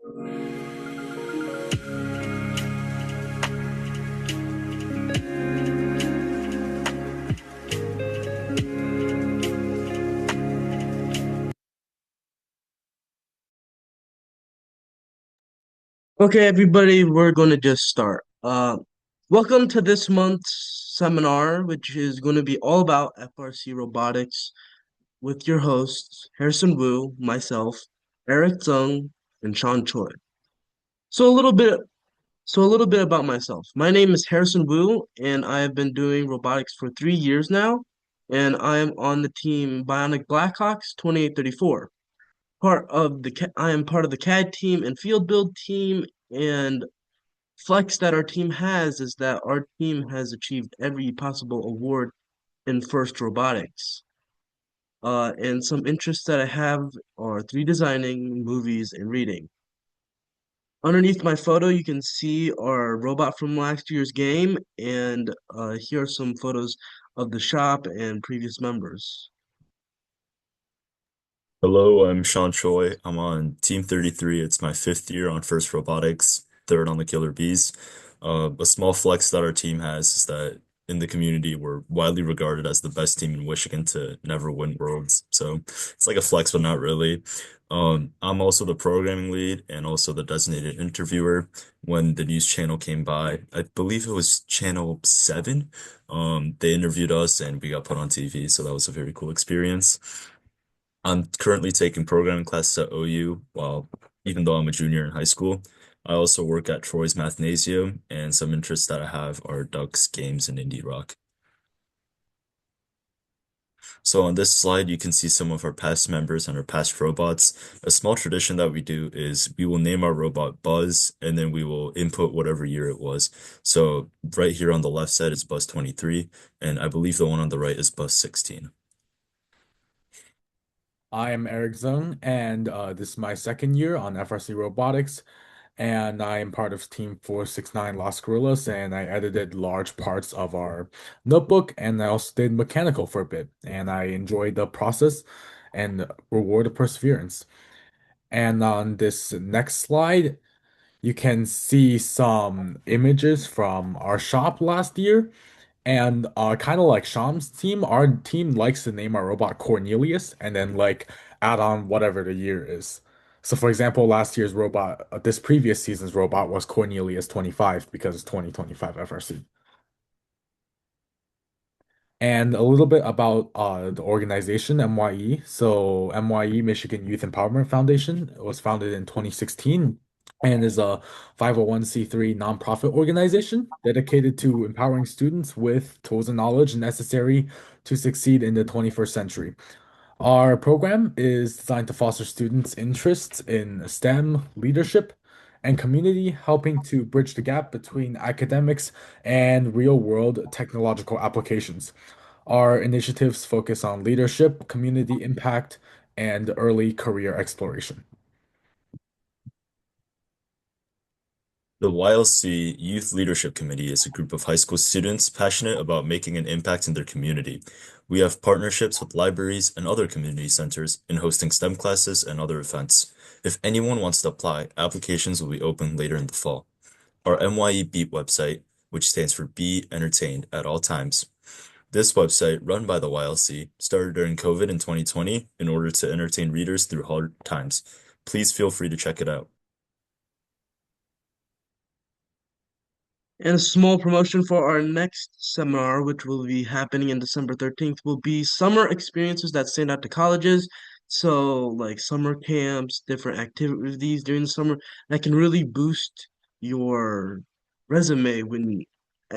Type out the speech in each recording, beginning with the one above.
Okay, everybody, we're going to just start. Welcome to this month's seminar, which is going to be all about FRC robotics with your hosts, Harrison Wu, myself, Eric Zeng, and Sean Choi. So a little bit, so a little bit about myself. My name is Harrison Wu, and I have been doing robotics for 3 years now, and I am on the team Bionic Blackhawks 2834. I am part of the CAD team and field build team, and flex that our team has is that our team has achieved every possible award in FIRST robotics. And some interests that I have are 3D designing, movies, and reading. Underneath my photo, you can see our robot from last year's game, and here are some photos of the shop and previous members. Hello, I'm Sean Choi. I'm on Team 33. It's my fifth year on First Robotics, third on the Killer Bees. A small flex that our team has is that in the community, we're widely regarded as the best team in Michigan to never win Worlds. So it's like a flex, but not really. I'm also the programming lead and also the designated interviewer when the news channel came by. I believe it was Channel 7. They interviewed us and we got put on TV, so that was a very cool experience. I'm currently taking programming classes at OU, while even though I'm a junior in high school. I also work at Troy's Mathnasium, and some interests that I have are Ducks, games, and indie rock. So on this slide, you can see some of our past members and our past robots. A small tradition that we do is we will name our robot Buzz, and then we will input whatever year it was. So right here on the left side is Buzz 23, and I believe the one on the right is Buzz 16. I am Eric Zung, and this is my second year on FRC Robotics, and I am part of Team 469 Las Gorillas, and I edited large parts of our notebook, and I also did mechanical for a bit, and I enjoyed the process and reward of perseverance. And on this next slide, you can see some images from our shop last year. And kind of like Sham's team, our team likes to name our robot Cornelius and then like add on whatever the year is. So for example, last year's robot, this previous season's robot was Cornelius 25 because it's 2025 FRC. And a little bit about the organization, MYE. So MYE, Michigan Youth Empowerment Foundation, was founded in 2016 and is a 501c3 nonprofit organization dedicated to empowering students with tools and knowledge necessary to succeed in the 21st century. Our program is designed to foster students' interests in STEM, leadership, and community, helping to bridge the gap between academics and real-world technological applications. Our initiatives focus on leadership, community impact, and early career exploration. The YLC Youth Leadership Committee is a group of high school students passionate about making an impact in their community. We have partnerships with libraries and other community centers in hosting STEM classes and other events. If anyone wants to apply, applications will be open later in the fall. Our MYE Beat website, which stands for Be Entertained at All Times. This website, run by the YLC, started during COVID in 2020 in order to entertain readers through hard times. Please feel free to check it out. And a small promotion for our next seminar, which will be happening in December 13th, will be summer experiences that stand out to colleges. So, like summer camps, different activities during the summer that can really boost your resume when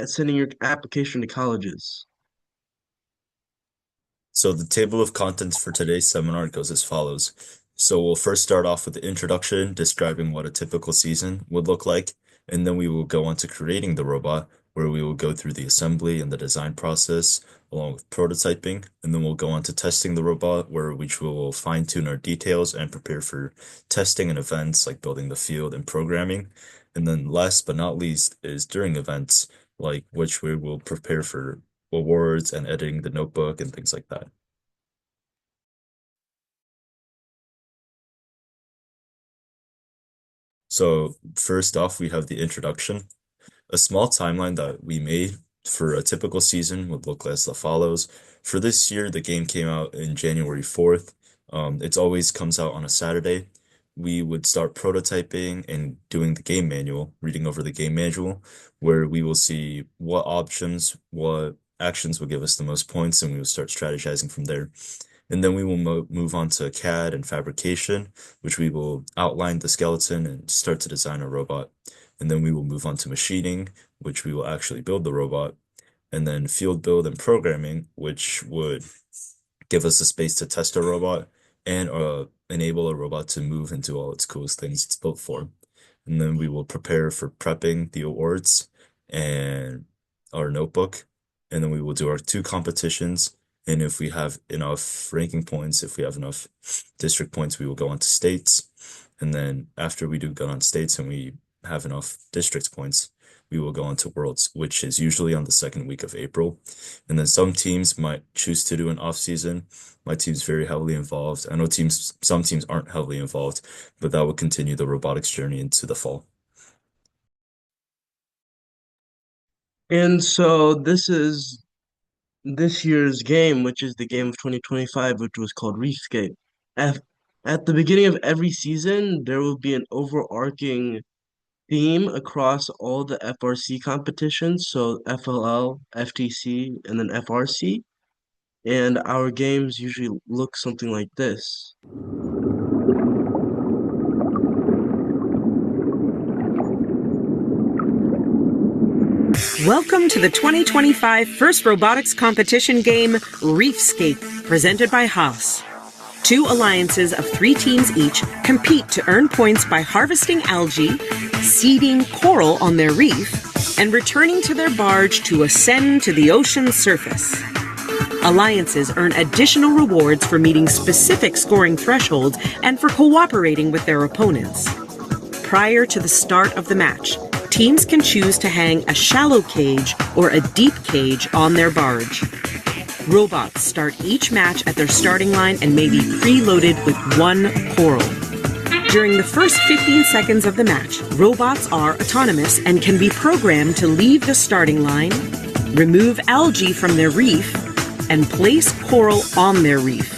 sending your application to colleges. So the table of contents for today's seminar goes as follows. So we'll first start off with the introduction, describing what a typical season would look like, and then we will go on to creating the robot, where we will go through the assembly and the design process, along with prototyping, and then we'll go on to testing the robot, where which we will fine-tune our details and prepare for testing and events like building the field and programming. And then last but not least is during events, like which we will prepare for awards and editing the notebook and things like that. So first off, we have the introduction. A small timeline that we made for a typical season would look as follows. For this year, the game came out in January 4th. It always comes out on a Saturday. We would start prototyping and doing the game manual, reading over the game manual, where we will see what options, what actions will give us the most points, and we will start strategizing from there. And then we will move on to CAD and fabrication, which we will outline the skeleton and start to design a robot. And then we will move on to machining, which we will actually build the robot. And then field build and programming, which would give us a space to test a robot and enable a robot to move and do all its coolest things it's built for. And then we will prepare for prepping the awards and our notebook. And then we will do our two competitions. And if we have enough ranking points, if we have enough district points, we will go on to states. And then after we do go on states and we have enough district points, we will go on to Worlds, which is usually on the second week of April. And then some teams might choose to do an off season. My team's very heavily involved. I know some teams aren't heavily involved, but that will continue the robotics journey into the fall. And so this is this year's game, which is the game of 2025, which was called Reefscape. At, at the beginning of every season, there will be an overarching theme across all the FRC competitions, so FLL, FTC, and then FRC. And our games usually look something like this. Welcome to the 2025 First Robotics Competition game, Reefscape, presented by Haas. Two alliances of 3 teams each compete to earn points by harvesting algae, seeding coral on their reef, and returning to their barge to ascend to the ocean's surface. Alliances earn additional rewards for meeting specific scoring thresholds and for cooperating with their opponents. Prior to the start of the match, teams can choose to hang a shallow cage or a deep cage on their barge. Robots start each match at their starting line and may be preloaded with 1 coral. During the first 15 seconds of the match, robots are autonomous and can be programmed to leave the starting line, remove algae from their reef, and place coral on their reef.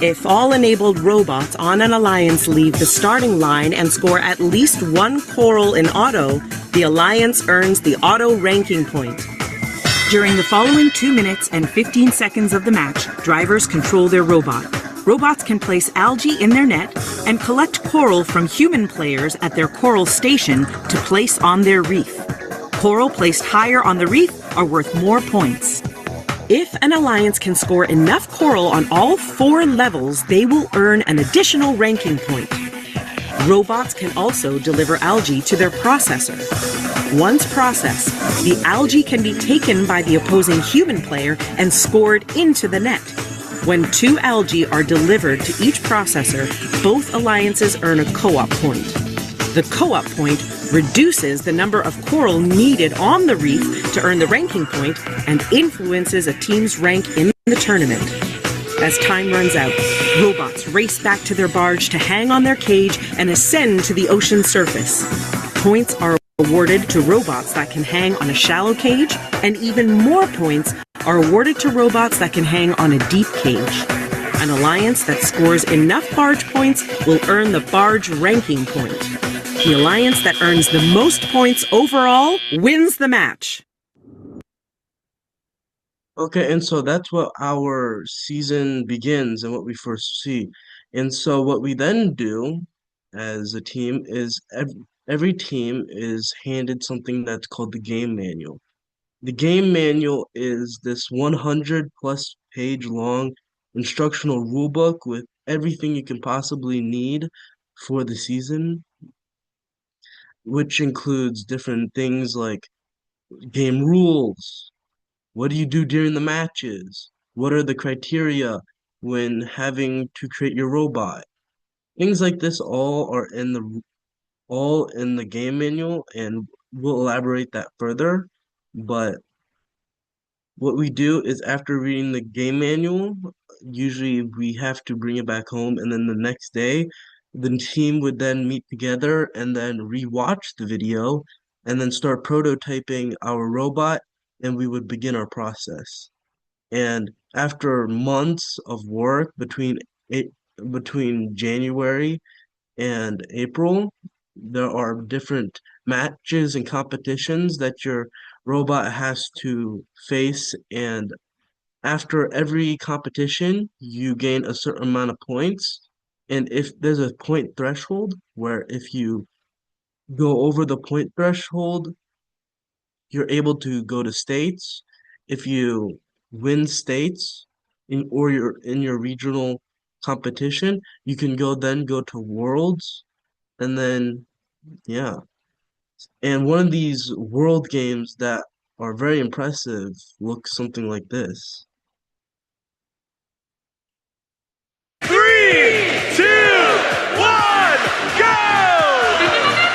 If all enabled robots on an alliance leave the starting line and score at least 1 coral in auto, the alliance earns the auto ranking point. During the following 2 minutes and 15 seconds of the match, drivers control their robot. Robots can place algae in their net and collect coral from human players at their coral station to place on their reef. Coral placed higher on the reef are worth more points. If an alliance can score enough coral on all 4 levels, they will earn an additional ranking point. Robots can also deliver algae to their processor. Once processed, the algae can be taken by the opposing human player and scored into the net. When 2 algae are delivered to each processor, both alliances earn a co-op point. The co-op point reduces the number of coral needed on the reef to earn the ranking point and influences a team's rank in the tournament. As time runs out, robots race back to their barge to hang on their cage and ascend to the ocean surface. Points are awarded to robots that can hang on a shallow cage, and even more points are awarded to robots that can hang on a deep cage. An alliance that scores enough barge points will earn the barge ranking point. The alliance that earns the most points overall wins the match. Okay, and so that's what our season begins and what we first see. And so what we then do as a team is every team is handed something that's called the game manual. The game manual is this 100 plus page long instructional rule book with everything you can possibly need for the season, which includes different things like game rules. What do you do during the matches? What are the criteria when having to create your robot? Things like this all in the game manual, and we'll elaborate that further. But what we do is after reading the game manual, usually we have to bring it back home, and then the next day The team would then meet together and then rewatch the video and then start prototyping our robot, and we would begin our process. And after months of work it, between January and April, there are different matches and competitions that your robot has to face. And after every competition, you gain a certain amount of points. And if there's a point threshold where if you go over the point threshold, you're able to go to states. If you win states or you're in your regional competition, you can go to worlds and then yeah. And one of these world games that are very impressive looks something like this. Three, two, one, go!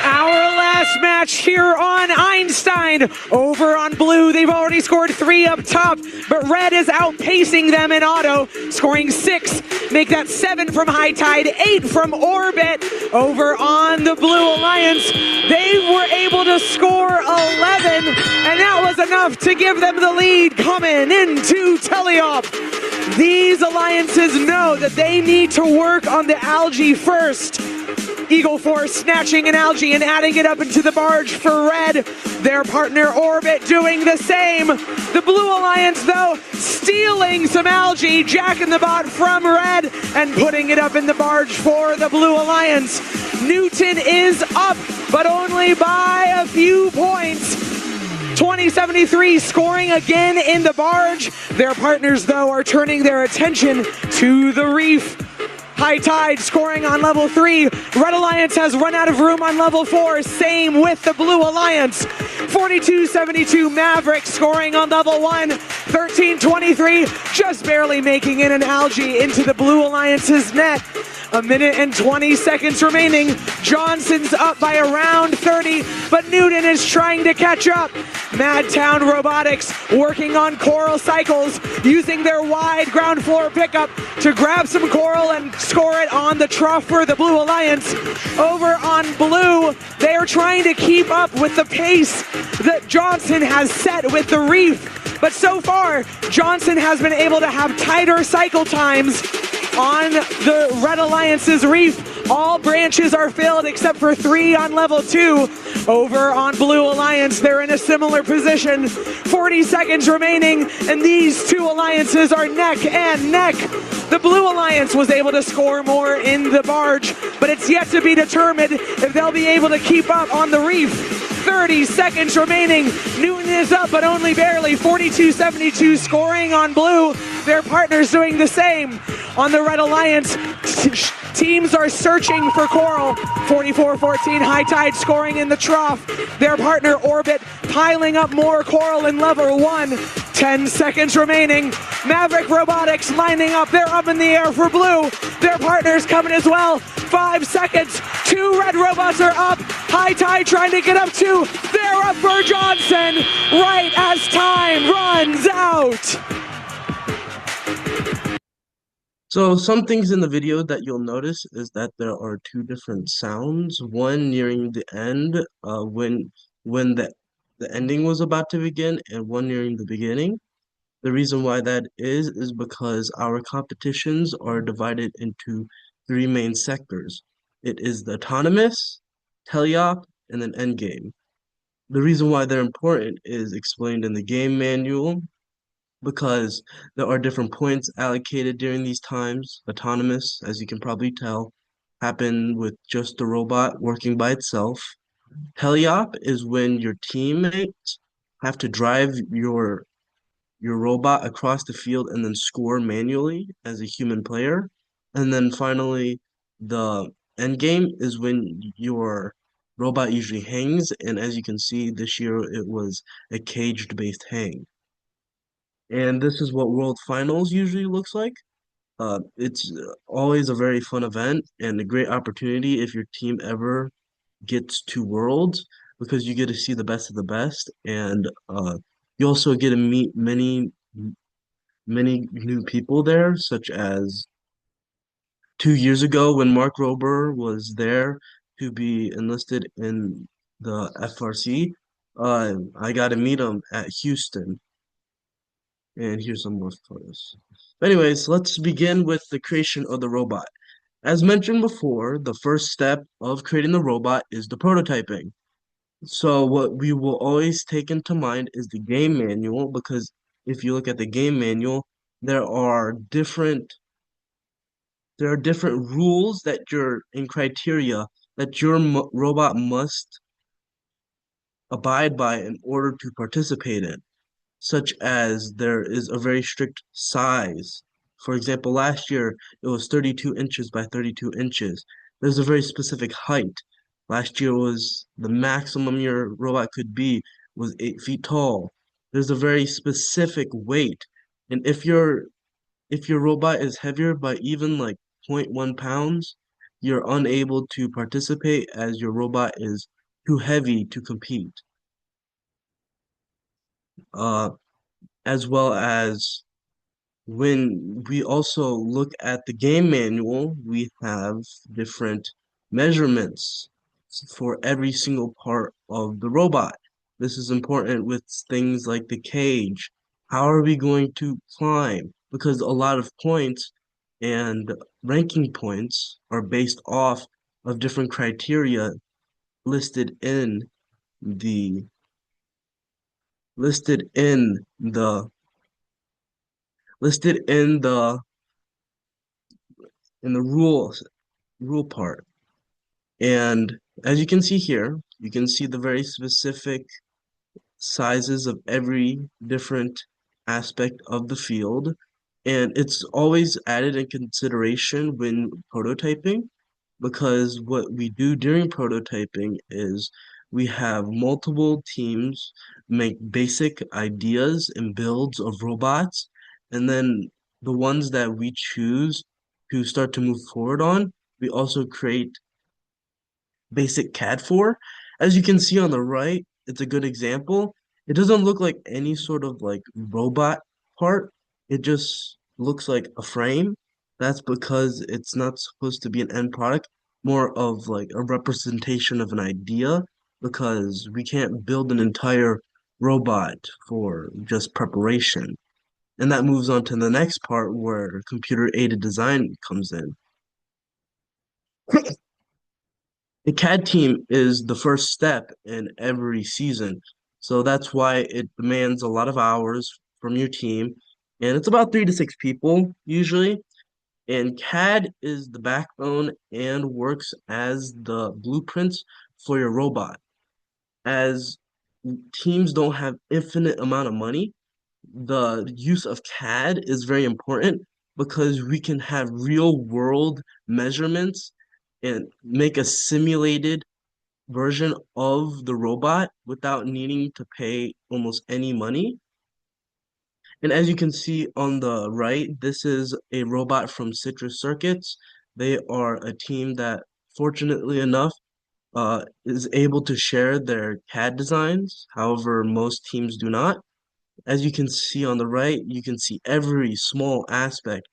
Our last match here on Einstein. Over on blue, they've already scored 3 up top, but red is outpacing them in auto, scoring 6. Make that 7 from High Tide, 8 from Orbit. Over on the Blue Alliance, they were able to score 11, and that was enough to give them the lead coming into teleop. These alliances know that they need to work on the algae first. Eagle Force snatching an algae and adding it up into the barge for red. Their partner Orbit doing the same. The Blue Alliance, though, stealing some algae, Jack in the Bot from red, and putting it up in the barge for the Blue Alliance. Newton is up, but only by a few points. 2073 scoring again in the barge. Their partners, though, are turning their attention to the reef. High Tide scoring on level 3. Red Alliance has run out of room on level 4. Same with the Blue Alliance. 4272 Maverick scoring on level 1. 1323 just barely making in an algae into the Blue Alliance's net. A minute and 20 seconds remaining. Johnson's up by around 30, but Newton is trying to catch up. Madtown Robotics working on coral cycles, using their wide ground floor pickup to grab some coral and score it on the trough for the Blue Alliance. Over on blue, they are trying to keep up with the pace that Johnson has set with the reef. But so far, Johnson has been able to have tighter cycle times on the Red Alliance's reef. All branches are filled except for 3 on level 2. Over on Blue Alliance, they're in a similar position. 40 seconds remaining, and these two alliances are neck and neck. The Blue Alliance was able to score more in the barge, but it's yet to be determined if they'll be able to keep up on the reef. 30 seconds remaining. Newton is up, but only barely. 4272 scoring on blue. Their partners doing the same. On the Red Alliance, teams are searching for coral. 4414 High Tide scoring in the trough. Their partner Orbit piling up more coral in level 1. 10 seconds remaining. Maverick Robotics lining up. They're up in the air for blue. Their partners coming as well. 5 seconds. 2 red robots are up. High Tide trying to get up too. They're up for Johnson right as time runs out. So some things in the video that you'll notice is that there are 2 different sounds. One nearing the end, when the ending was about to begin, and one nearing the beginning. The reason why that is because our competitions are divided into 3 main sectors. It is the autonomous, teleop, and then endgame. The reason why they're important is explained in the game manual, because there are different points allocated during these times. Autonomous, as you can probably tell, happen with just the robot working by itself. Teleop is when your teammates have to drive your robot across the field and then score manually as a human player. And then finally, the end game is when your robot usually hangs, and as you can see, this year it was a caged-based hang. And this is what World Finals usually looks like. It's always a very fun event and a great opportunity if your team ever gets to Worlds, because you get to see the best of the best, and you also get to meet many new people there, such as 2 years ago when Mark Rober was there to be enlisted in the FRC. I got to meet him at Houston, and here's some more photos. Anyways, let's begin with the creation of the robot. As mentioned before, the first step of creating the robot is the prototyping. So what we will always take into mind is the game manual, because if you look at the game manual, there are different there are different rules that you're in criteria that your robot must abide by in order to participate in, such as there is a very strict size. For example, last year it was 32 inches by 32 inches. There's a very specific height. Last year was the maximum your robot could be was 8 feet tall. There's a very specific weight. And if your robot is heavier by even like zero point 0.1 pounds, you're unable to participate as your robot is too heavy to compete. Uh, as well as when we also look at the game manual, we have different measurements for every single part of the robot. This is important with things like the cage. How are we going to climb? Because a lot of points and ranking points are based off of different criteria listed in the listed in the listed in the rule part. And as you can see here, you can see the very specific sizes of every different aspect of the field. And it's always added in consideration when prototyping, because what we do during prototyping is we have multiple teams make basic ideas and builds of robots, and then the ones that we choose to start to move forward on, we also create basic CAD for. As you can see on the right, it's a good example. It doesn't look like any sort of like robot part. It just looks like a frame. That's because it's not supposed to be an end product, more of like a representation of an idea, because we can't build an entire robot for just preparation. And that moves on to the next part where computer aided design comes in. The CAD team is the first step in every season. So that's why it demands a lot of hours from your team. And it's about 3 to 6 people usually. And CAD is the backbone and works as the blueprints for your robot. As teams don't have infinite amount of money, the use of CAD is very important because we can have real world measurements and make a simulated version of the robot without needing to pay almost any money. And as you can see on the right, this is a robot from Citrus Circuits. They are a team that, fortunately enough, is able to share their CAD designs. However, most teams do not. As you can see on the right, you can see every small aspect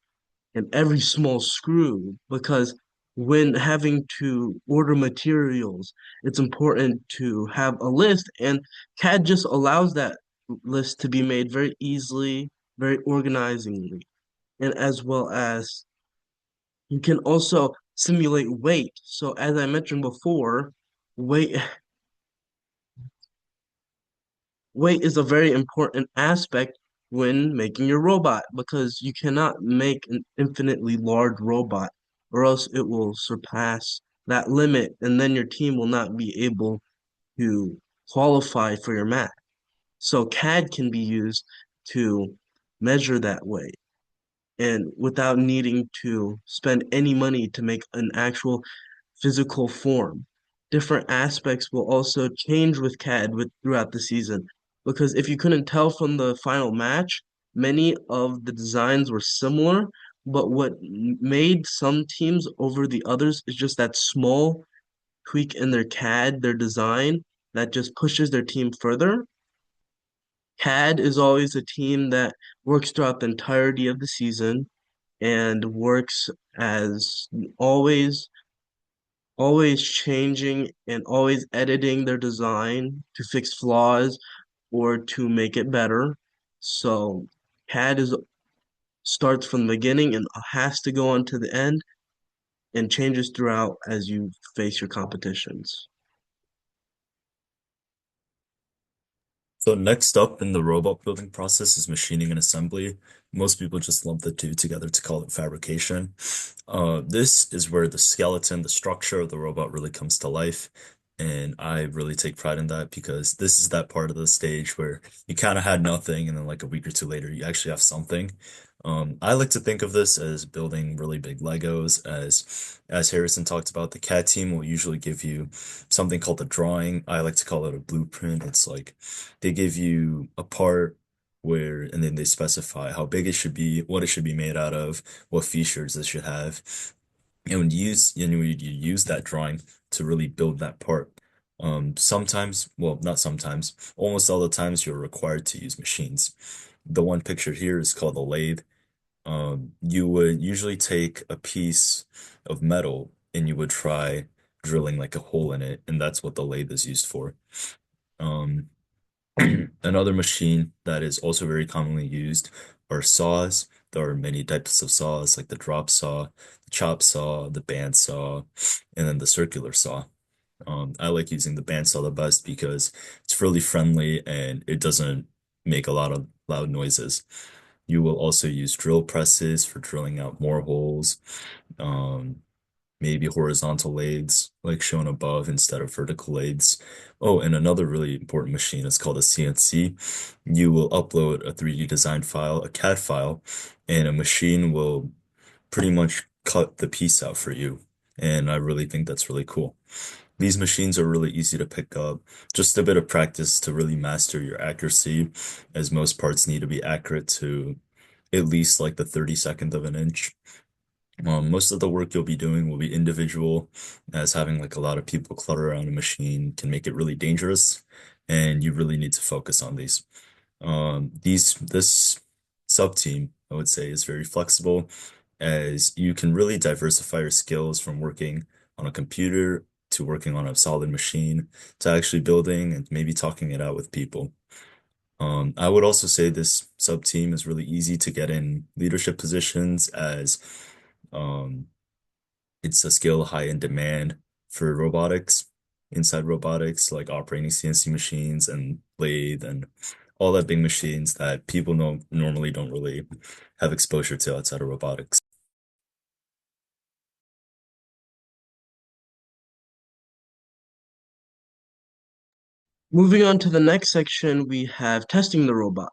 and every small screw, because when having to order materials, it's important to have a list, and CAD just allows that list to be made very easily, very organizingly, and as well as you can also simulate weight. So as I mentioned before, weight weight is a very important aspect when making your robot, because you cannot make an infinitely large robot or else it will surpass that limit, and then your team will not be able to qualify for your match. So CAD can be used to measure that weight and without needing to spend any money to make an actual physical form. Different aspects will also change with CAD throughout the season, because if you couldn't tell from the final match, many of the designs were similar, but what made some teams over the others is just that small tweak in their CAD, their design, that just pushes their team further. CAD is always a team that works throughout the entirety of the season and works as always, always changing and always editing their design to fix flaws or to make it better. So CAD is starts from the beginning and has to go on to the end and changes throughout as you face your competitions. So next up in the robot building process is machining and assembly. Most people just lump the two together to call it fabrication. This is where the skeleton, the structure of the robot really comes to life. And I really take pride in that because this is that part of the stage where you kind of had nothing, and then like a week or two later, you actually have something. I like to think of this as building really big Legos. As Harrison talked about, the CAD team will usually give you something called a drawing. I like to call it a blueprint. It's like they give you a part where, and then they specify how big it should be, what it should be made out of, what features it should have. And when you use that drawing to really build that part, sometimes, well, not sometimes, almost all the times you're required to use machines. The one pictured here is called a lathe. You would usually take a piece of metal and you would try drilling like a hole in it, and that's what the lathe is used for. Um, Another machine that is also very commonly used are saws. There are many types of saws, like the drop saw, the chop saw, the band saw, and then the circular saw. I like using the band saw the best because it's really friendly and it doesn't make a lot of loud noises. You will also use drill presses for drilling out more holes. Um, Maybe horizontal lathes like shown above instead of vertical lathes. Oh, and another really important machine is called a CNC. You will upload a 3D design file, a CAD file, and a machine will pretty much cut the piece out for you. And I really think that's really cool. These machines are really easy to pick up. Just a bit of practice to really master your accuracy, as most parts need to be accurate to at least like the 32nd of an inch. Most of the work you'll be doing will be individual, as having like a lot of people clutter around a machine can make it really dangerous, and you really need to focus on these. This sub team, I would say, is very flexible, as you can really diversify your skills from working on a computer to working on a solid machine to actually building and maybe talking it out with people. I would also say this sub team is really easy to get in leadership positions as um, it's a skill high in demand for robotics, inside robotics, like operating CNC machines and lathe and all that big machines that people normally don't really have exposure to outside of robotics. Moving on to the next section, we have testing the robot.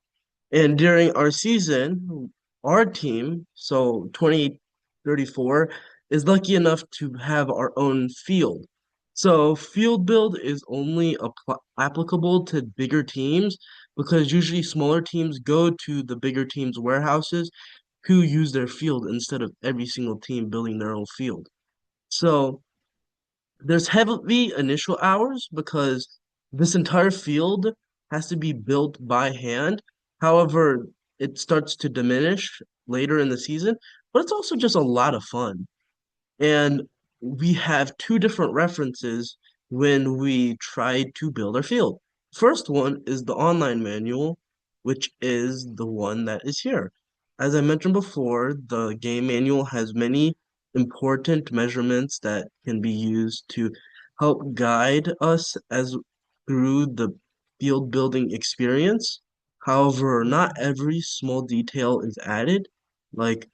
And during our season, our team, so 2034, is lucky enough to have our own field. So field build is only applicable to bigger teams because usually smaller teams go to the bigger teams' warehouses who use their field instead of every single team building their own field. So there's heavy initial hours because this entire field has to be built by hand. However, it starts to diminish later in the season, but it's also just a lot of fun. And we have two different references when we try to build our field. First one is the online manual, which is the one that is here. As I mentioned before, the game manual has many important measurements that can be used to help guide us as through the field building experience. However, not every small detail is added, like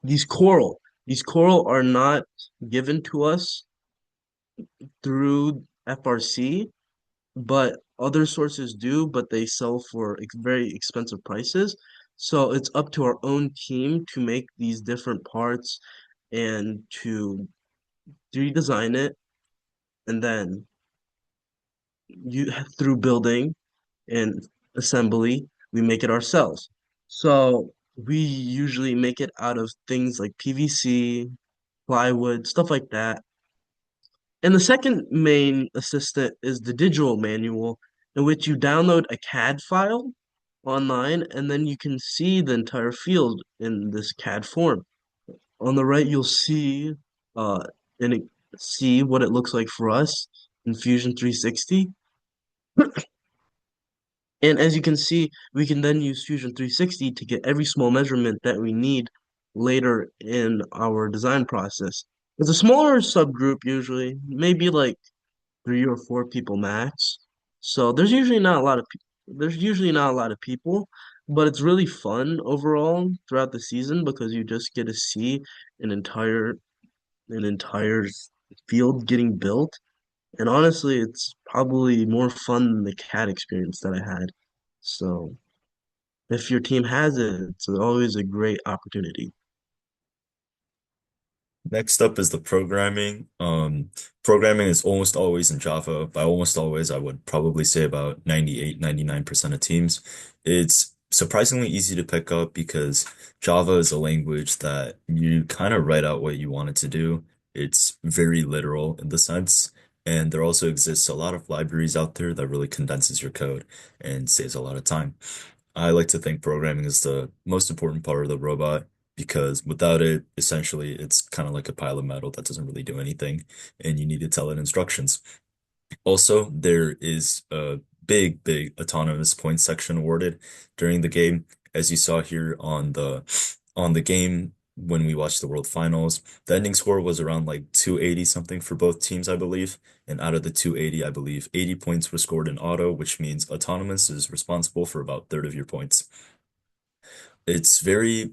these coral. These coral are not given to us through FRC, but other sources do, but they sell for very expensive prices. So it's up to our own team to make these different parts and to redesign it, and then you through building and assembly, we make it ourselves. So we usually make it out of things like PVC, plywood, stuff like that. And the second main assistant is the digital manual, in which you download a CAD file online, and then you can see the entire field in this CAD form. On the right, you'll see uh and it, see what it looks like for us in Fusion 360. And as you can see, we can then use Fusion 360 to get every small measurement that we need later in our design process. It's a smaller subgroup usually, maybe like 3 or 4 people max. So there's usually not a lot of people, but it's really fun overall throughout the season because you just get to see an entire field getting built. And honestly, it's probably more fun than the CAD experience that I had. So if your team has it, it's always a great opportunity. Next up is the programming. Programming is almost always in Java. By almost always, I would probably say about 98, 99% of teams. It's surprisingly easy to pick up because Java is a language that you kind of write out what you want it to do. It's very literal in the sense. And there also exists a lot of libraries out there that really condenses your code and saves a lot of time. I like to think programming is the most important part of the robot because without it, essentially, it's kind of like a pile of metal that doesn't really do anything, and you need to tell it instructions. Also, there is a big autonomous points section awarded during the game, as you saw here on the game when we watched the World Finals. The ending score was around like 280 something for both teams, I believe. And out of the 280, I believe 80 points were scored in auto, which means autonomous is responsible for about third of your points. It's very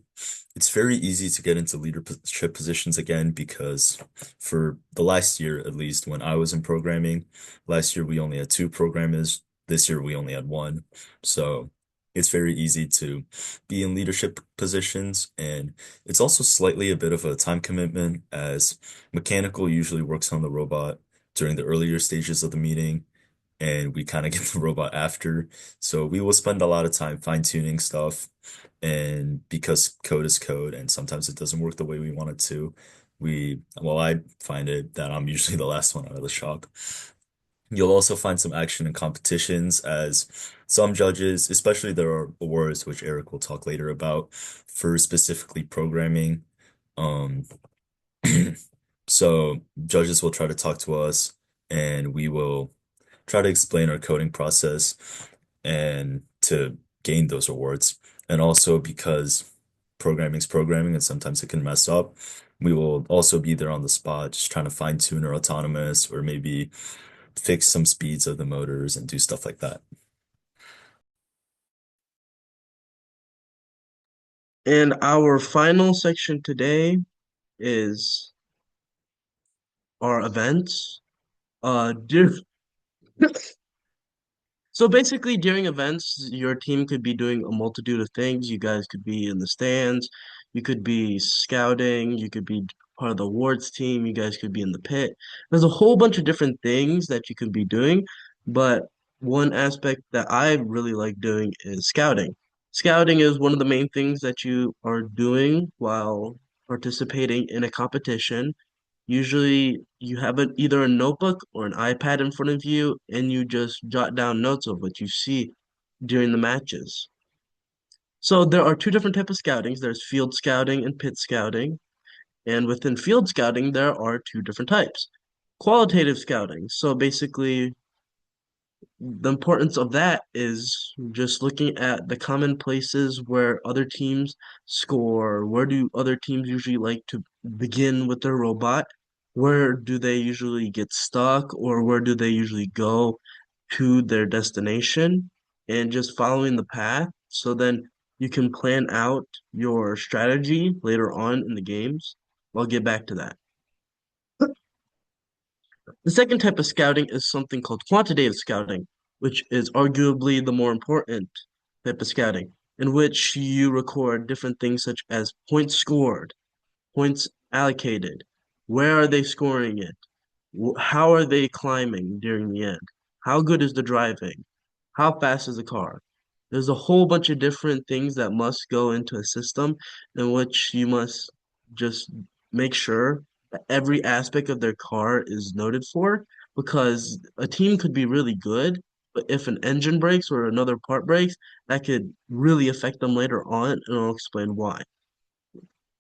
it's very easy to get into leadership positions again because for the last year, at least when I was in programming, last year we only had 2 programmers. This year we only had one. So it's very easy to be in leadership positions, and it's also slightly a bit of a time commitment as mechanical usually works on the robot during the earlier stages of the meeting, and we kind of get the robot after. So we will spend a lot of time fine-tuning stuff. And because code is code and sometimes it doesn't work the way we want it to, well, I find it that I'm usually the last one out of the shop. You'll also find some action in competitions as some judges, especially there are awards which Eric will talk later about for specifically programming. Um, so judges will try to talk to us and we will try to explain our coding process and to gain those awards. And also because programming's programming and sometimes it can mess up, we will also be there on the spot, just trying to fine tune our autonomous or maybe fix some speeds of the motors and do stuff like that. And our final section today is our events. Dear So basically, during events, your team could be doing a multitude of things. You guys could be in the stands, you could be scouting, you could be part of the awards team, you guys could be in the pit. There's a whole bunch of different things that you could be doing, but one aspect that I really like doing is scouting. Scouting is one of the main things that you are doing while participating in a competition. Usually you have either a notebook or an iPad in front of you and you just jot down notes of what you see during the matches. So there are 2 different types of scoutings. There's field scouting and pit scouting. And within field scouting, there are 2 different types. Qualitative scouting. So basically the importance of that is just looking at the common places where other teams score. Where do other teams usually like to begin with their robot? Where do they usually get stuck, or where do they usually go to their destination? And just following the path. So then you can plan out your strategy later on in the games. I'll get back to that. The second type of scouting is something called quantitative scouting, which is arguably the more important type of scouting, in which you record different things such as points scored, points allocated, where are they scoring it, how are they climbing during the end, how good is the driving, how fast is the car. There's a whole bunch of different things that must go into a system in which you must just make sure that every aspect of their car is noted for because a team could be really good, But if an engine breaks or another part breaks, that could really affect them later on, and I'll explain why.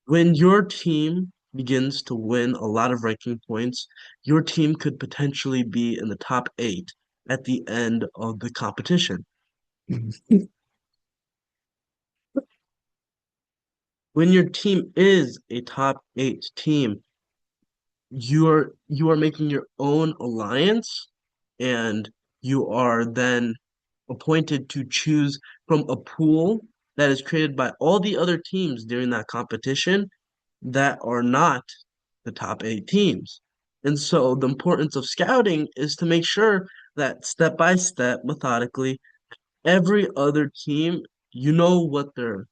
When your team begins to win a lot of ranking points, your team could potentially be in the top 8 at the end of the competition. When your team is a top 8 team, you are making your own alliance, and you are then appointed to choose from a pool that is created by all the other teams during that competition that are not the top 8 teams. And so the importance of scouting is to make sure that step by step, methodically, every other team, you know what their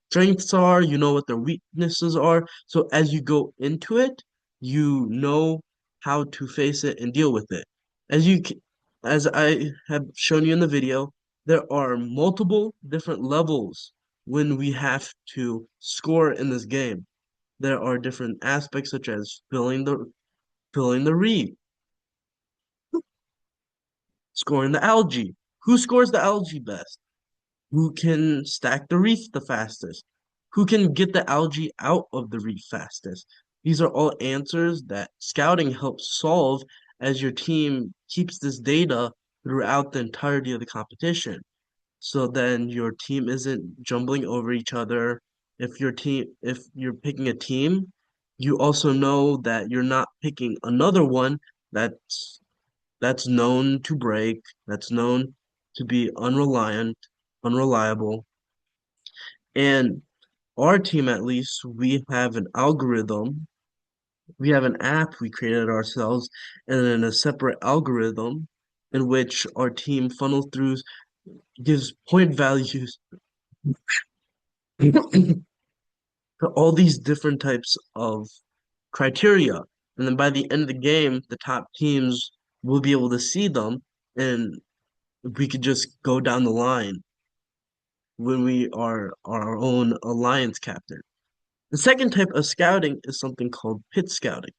strengths are, you know what their weaknesses are. So as you go into it, you know how to face it and deal with it. As you as I have shown you in the video, there are multiple different levels when we have to score in this game. There are different aspects such as filling the reed, scoring the algae. Who scores the algae best? Who can stack the reef the fastest? Who can get the algae out of the reef fastest? These are all answers that scouting helps solve as your team keeps this data throughout the entirety of the competition. So then your team isn't jumbling over each other. If you're picking a team, you also know that you're not picking another one that's that's known to break, that's known to be unreliable. And our team, at least, we have an algorithm, we have an app we created ourselves, and then a separate algorithm in which our team funnels through, gives point values to all these different types of criteria. And then by the end of the game, the top teams will be able to see them, and we could just go down the line when we are our own alliance captain. The second type of scouting is something called pit scouting.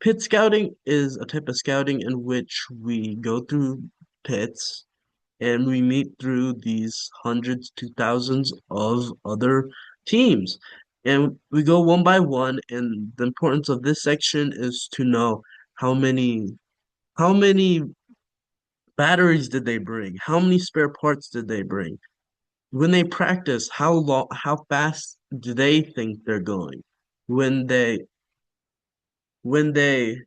Pit scouting is a type of scouting in which we go through pits and we meet through these hundreds to thousands of other teams. And we go one by one, and the importance of this section is to know how many batteries did they bring? How many spare parts did they bring? When they practice, how fast do they think they're going? When they when they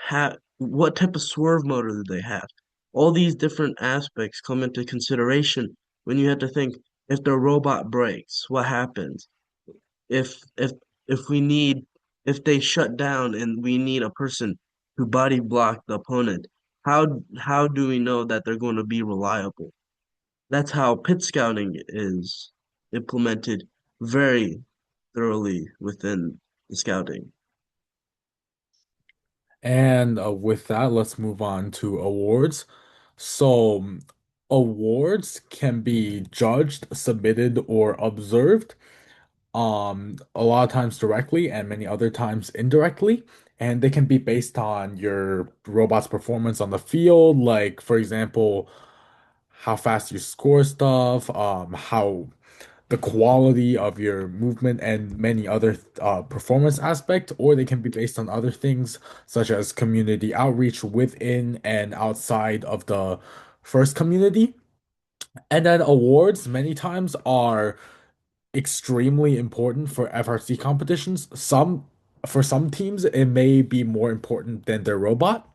have what type of swerve motor do they have? All these different aspects come into consideration when you have to think if the robot breaks, what happens? If if if we need if they shut down and we need a person to body block the opponent, how do we know that they're going to be reliable? That's how pit scouting is implemented very thoroughly within the scouting. And with that, let's move on to awards. So, awards can be judged, submitted, or observed. A lot of times directly and many other times indirectly. And they can be based on your robot's performance on the field, like for example, how fast you score stuff, how the quality of your movement and many other performance aspect, or they can be based on other things such as community outreach within and outside of the first community. And then awards many times are extremely important for FRC competitions. For some teams, it may be more important than their robot.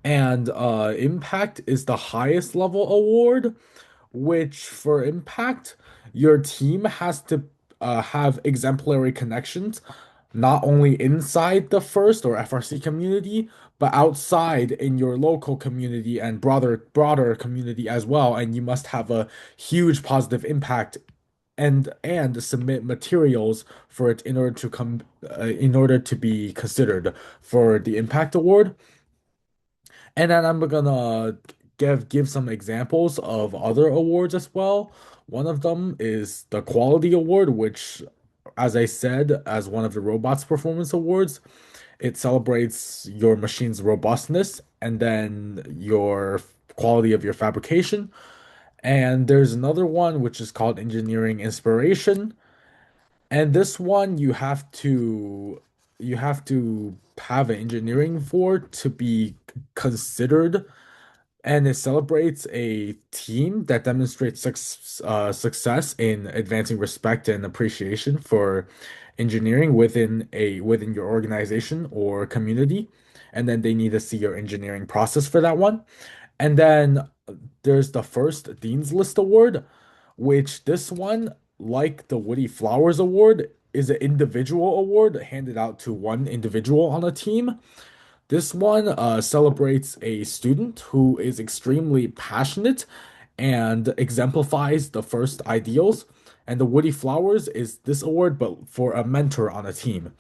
And Impact is the highest level award, which for Impact, your team has to have exemplary connections, not only inside the first or FRC community, but outside in your local community and broader community as well. And you must have a huge positive impact and submit materials for it in order to come in order to be considered for the Impact Award. And then I'm gonna give some examples of other awards as well. One of them is the Quality Award, which, as I said, as one of the robots performance awards, it celebrates your machine's robustness and then your quality of your fabrication. And there's another one which is called engineering inspiration. And this one you have to have an engineering for to be considered, and it celebrates a team that demonstrates success in advancing respect and appreciation for engineering within your organization or community. And then they need to see your engineering process for that one. And then there's the first Dean's List Award, which this one, like the Woody Flowers Award, is an individual award handed out to one individual on a team. This one celebrates a student who is extremely passionate and exemplifies the first ideals. And the Woody Flowers is this award, but for a mentor on a team.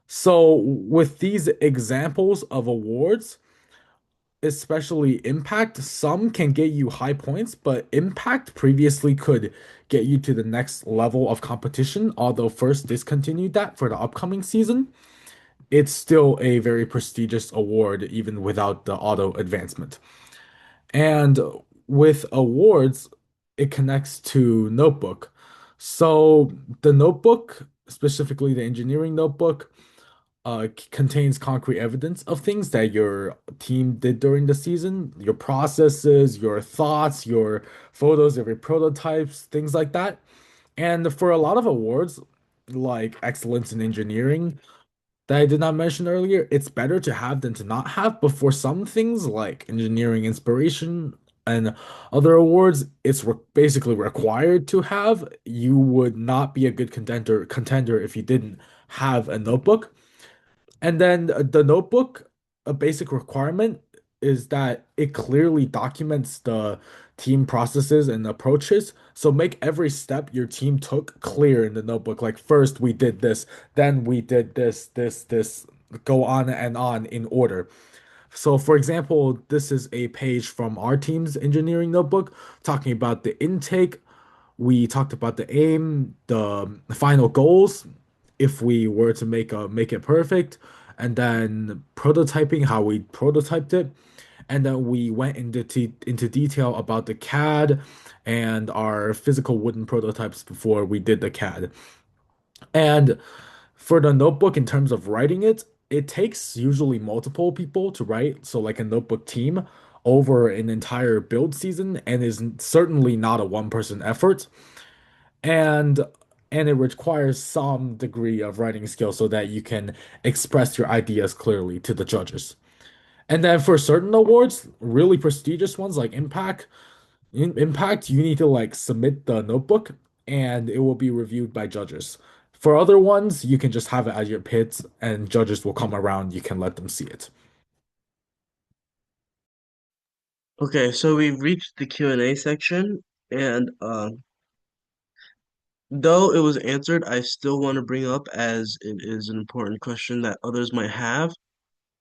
So, with these examples of awards, especially Impact, some can get you high points, but Impact previously could get you to the next level of competition, although first discontinued that for the upcoming season. It's still a very prestigious award, even without the auto advancement. And with awards, it connects to notebook. So the notebook, specifically the engineering notebook, contains concrete evidence of things that your team did during the season, your processes, your thoughts, your photos of your prototypes, things like that. And for a lot of awards, like excellence in engineering, that I did not mention earlier, it's better to have than to not have. But for some things like engineering inspiration and other awards, it's basically required to have. You would not be a good contender if you didn't have a notebook. And then the notebook, a basic requirement is that it clearly documents the team processes and approaches. So make every step your team took clear in the notebook. Like first we did this, then we did this, go on and on in order. So for example, this is a page from our team's engineering notebook talking about the intake. We talked about the aim, the final goals, if we were to make it perfect, and then prototyping, how we prototyped it, and then we went into detail about the CAD and our physical wooden prototypes before we did the CAD. And for the notebook, in terms of writing it, it takes usually multiple people to write, so like a notebook team over an entire build season, and is certainly not a one-person effort. And and it requires some degree of writing skill so that you can express your ideas clearly to the judges. And then for certain awards, really prestigious ones like Impact, you need to like submit the notebook and it will be reviewed by judges. For other ones, you can just have it at your pit and judges will come around. You can let them see it. Okay, so we've reached the Q&A section, and though it was answered, I still want to bring up as it is an important question that others might have.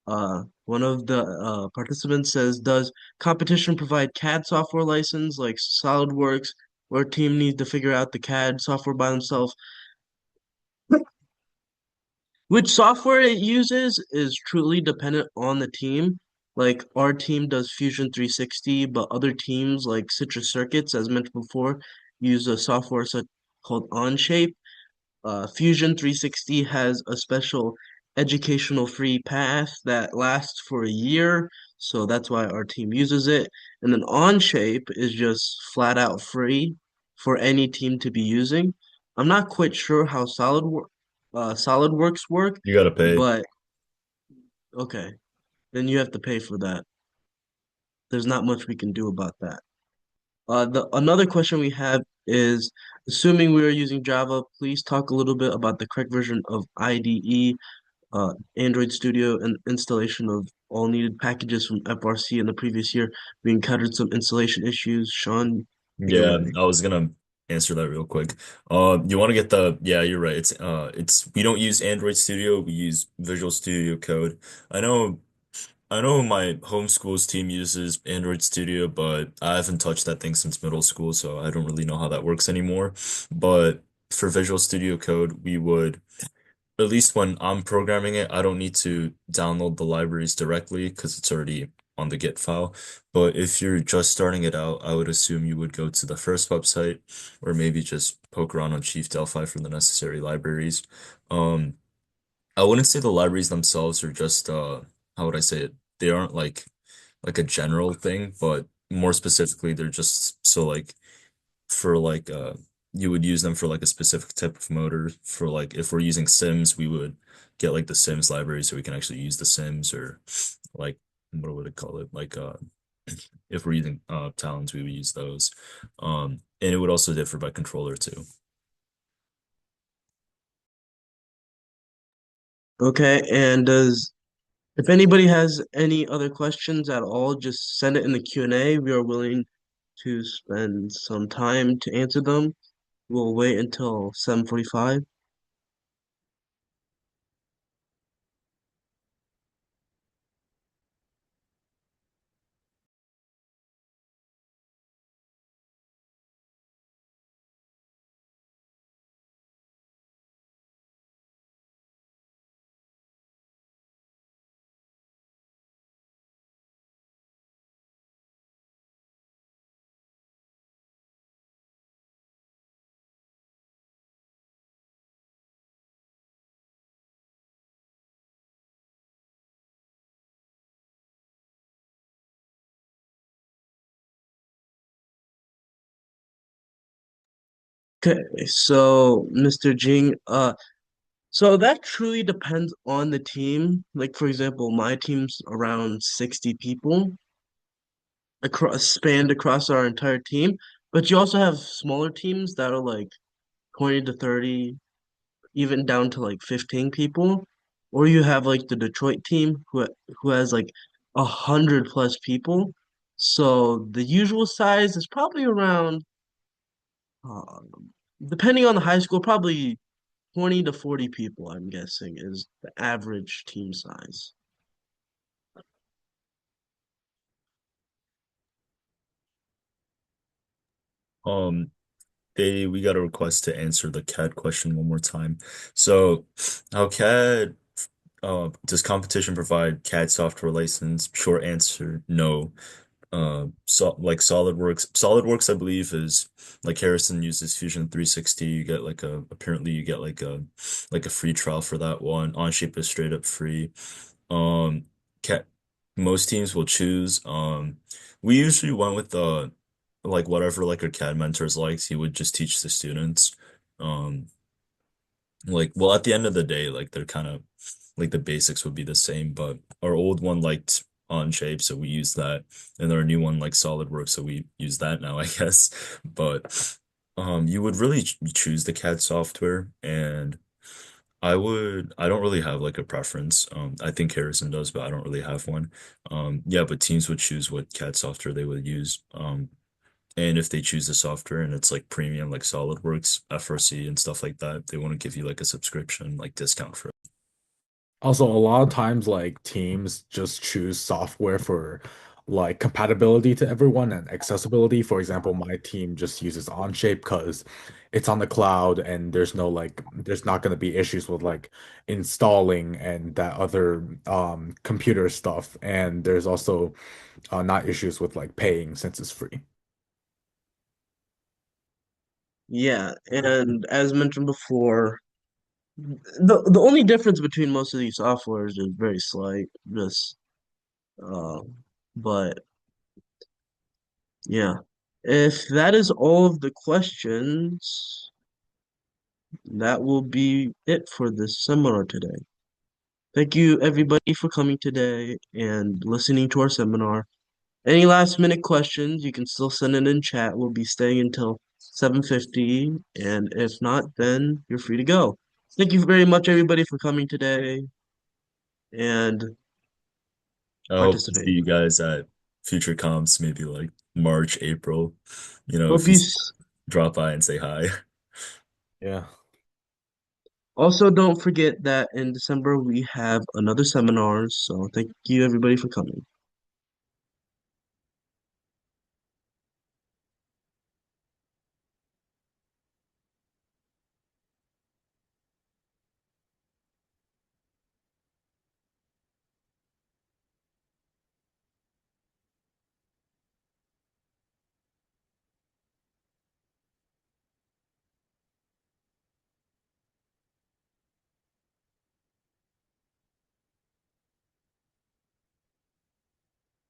One of the participants says, does competition provide CAD software license like SolidWorks, where a team needs to figure out the CAD software by themselves? Which software it uses is truly dependent on the team. Like our team does Fusion 360, but other teams like Citrus Circuits, as mentioned before, use a software called Onshape. Fusion 360 has a special educational free pass that lasts for a year, so that's why our team uses it. And then Onshape is just flat out free for any team to be using. I'm not quite sure how SolidWorks work, You gotta pay. but okay, then you have to pay for that. There's not much we can do about that. The another question we have is, assuming we are using Java, please talk a little bit about the correct version of IDE, Android Studio, and installation of all needed packages from FRC in the previous year. We encountered some installation issues. Sean, take it Yeah, away. I was gonna answer that real quick. You want to get yeah, you're right. It's we don't use Android Studio, we use Visual Studio Code. I know I know my homeschool's team uses Android Studio, but I haven't touched that thing since middle school, so I don't really know how that works anymore. But for Visual Studio Code, we would, at least when I'm programming it, I don't need to download the libraries directly because it's already on the Git file. But if you're just starting it out, I would assume you would go to the first website or maybe just poke around on Chief Delphi for the necessary libraries. Um, I wouldn't say the libraries themselves are just how would I say it? They aren't like a general thing, but more specifically, they're just so like for like you would use them for like a specific type of motor. For like if we're using Sims, we would get like the Sims library so we can actually use the Sims or like what would it call it? Like if we're using Talons, we would use those. And it would also differ by controller too. Okay, and if anybody has any other questions at all, just send it in the Q&A. We are willing to spend some time to answer them. We'll wait until 7:45. Okay, so Mr. Jing, so that truly depends on the team. Like for example, my team's around 60 people across spanned across our entire team, but you also have smaller teams that are like 20 to 30, even down to like 15 people. Or you have like the Detroit team who has like 100 plus people. So the usual size is probably around, depending on the high school, probably 20 to 40 people, I'm guessing, is the average team size. Um, we got a request to answer the CAD question one more time. So, how CAD does competition provide CAD software license? Short answer, no. So like SolidWorks I believe is like Harrison uses Fusion 360. You get like a apparently you get like a free trial for that one. Onshape is straight up free. Um, cat Most teams will choose. We usually went with like whatever like our CAD mentors likes. He would just teach the students. Um, like, well, at the end of the day, like they're kind of like the basics would be the same, but our old one liked Onshape, so we use that, and our new one like SolidWorks, so we use that now, I guess. But you would really choose the CAD software, and I don't really have like a preference. I think Harrison does, but I don't really have one. Yeah, but teams would choose what CAD software they would use. And if they choose the software and it's like premium, like SolidWorks, FRC, and stuff like that, they want to give you like a subscription, like discount for it. Also, a lot of times, like teams just choose software for like compatibility to everyone and accessibility. For example, my team just uses Onshape because it's on the cloud and there's no like, there's not going to be issues with like installing and that other computer stuff. And there's also not issues with like paying since it's free. Yeah, and as mentioned before, the only difference between most of these softwares is very slight. Just uh, but yeah, if that is all of the questions, that will be it for this seminar today. Thank you everybody for coming today and listening to our seminar. Any last minute questions, you can still send it in chat. We'll be staying until 7:50, and if not, then you're free to go. Thank you very much, everybody, for coming today and I hope to see participating. you guys at future comps, maybe like March, April. If Hope you you s- drop by and say hi. Yeah. Also don't forget that in December we have another seminar. So thank you, everybody, for coming.